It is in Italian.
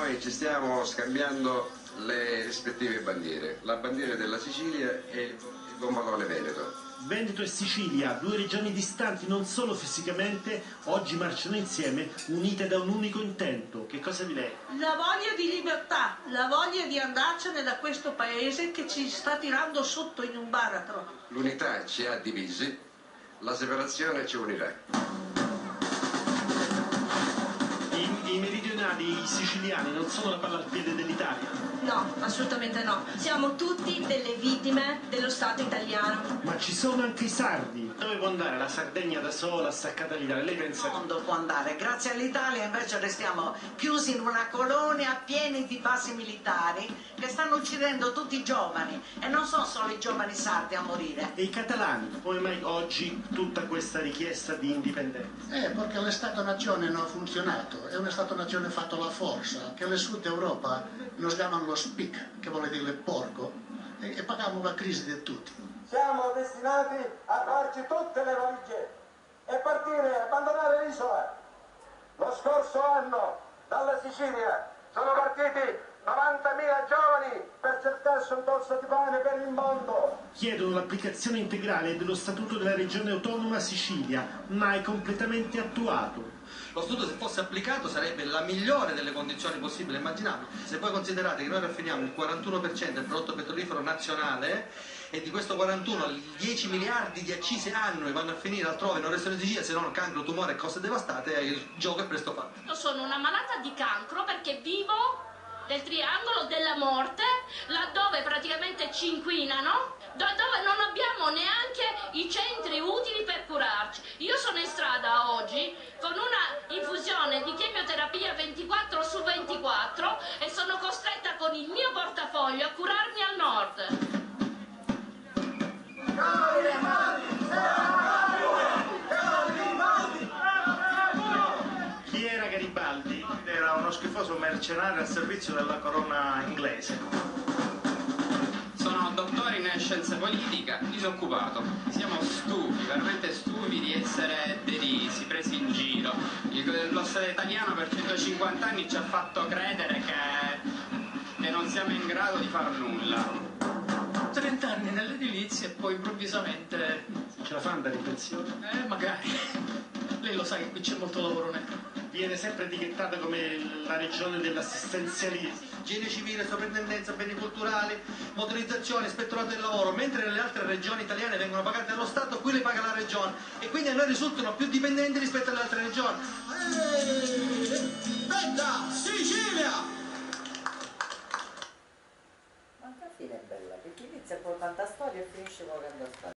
noi ci stiamo scambiando le rispettive bandiere, la bandiera della Sicilia e il bombardone veneto. Veneto e Sicilia, due regioni distanti non solo fisicamente, oggi marciano insieme, unite da un unico intento. Che cosa vi lega? La voglia di libertà, la voglia di andarcene da questo paese che ci sta tirando sotto in un baratro. L'unità ci ha divisi, la separazione ci unirà. I meridionali, i siciliani, non sono la palla al piede dell'Italia? No, assolutamente no. Siamo tutti delle vittime dello Stato italiano. Ma ci sono anche i sardi. Dove può andare la Sardegna da sola, staccata all'Italia? Lei pensa? Il mondo può andare, grazie all'Italia invece restiamo chiusi in una colonia pieni di basi militari che stanno uccidendo tutti i giovani e non sono solo i giovani sardi a morire. E i catalani? Come mai oggi tutta questa richiesta di indipendenza? Perché lo Stato-nazione non ha funzionato, è uno Stato-nazione fatto alla forza, che nel Sud Europa nos chiamano lo SPIC, che vuol dire porco, e paghiamo la crisi di tutti. Siamo destinati a farci tutte le valigie e partire, abbandonare l'isola. Lo scorso anno dalla Sicilia sono partiti 90.000 giovani per cercarsi un tozzo di pane per il mondo. Chiedono l'applicazione integrale dello Statuto della Regione Autonoma Sicilia, mai completamente attuato. Lo statuto, se fosse applicato, sarebbe la migliore delle condizioni possibili e immaginabili. Se poi considerate che noi raffiniamo il 41% del prodotto petrolifero nazionale e di questo 41 10 miliardi di accise annue vanno a finire altrove, non restano in Sicilia se non cancro, tumore e cose devastate, il gioco è presto fatto. Io sono una malata di cancro perché vivo nel triangolo della morte, laddove praticamente ci inquinano, dove non abbiamo neanche i centri utili per curarci. Io sono in strada oggi con una infusione di chemioterapia 24/24 e sono costretta con il mio portafoglio a curarmi al nord. Chi era Garibaldi? Era uno schifoso mercenario al servizio della corona inglese. Sono dottore in scienze politiche, disoccupato. Siamo stufi, veramente stufi di essere derisi, presi in giro. Lo Stato italiano per 150 anni ci ha fatto credere che non siamo in grado di far nulla. 30 anni nell'edilizia e poi improvvisamente... Ce la fa andare in pensione? Magari. Lei lo sa che qui c'è molto lavoro nero. Viene sempre etichettata come la regione dell'assistenzialismo. Igiene civile, sovrintendenza, beni culturali, motorizzazione, ispettorato del lavoro, mentre nelle altre regioni italiane vengono pagate dallo Stato, qui le paga la regione e quindi a noi risultano più dipendenti rispetto alle altre regioni. Bella Sicilia! Ma alla fine è bella, perché inizia con tanta storia e finisce con tanta storia.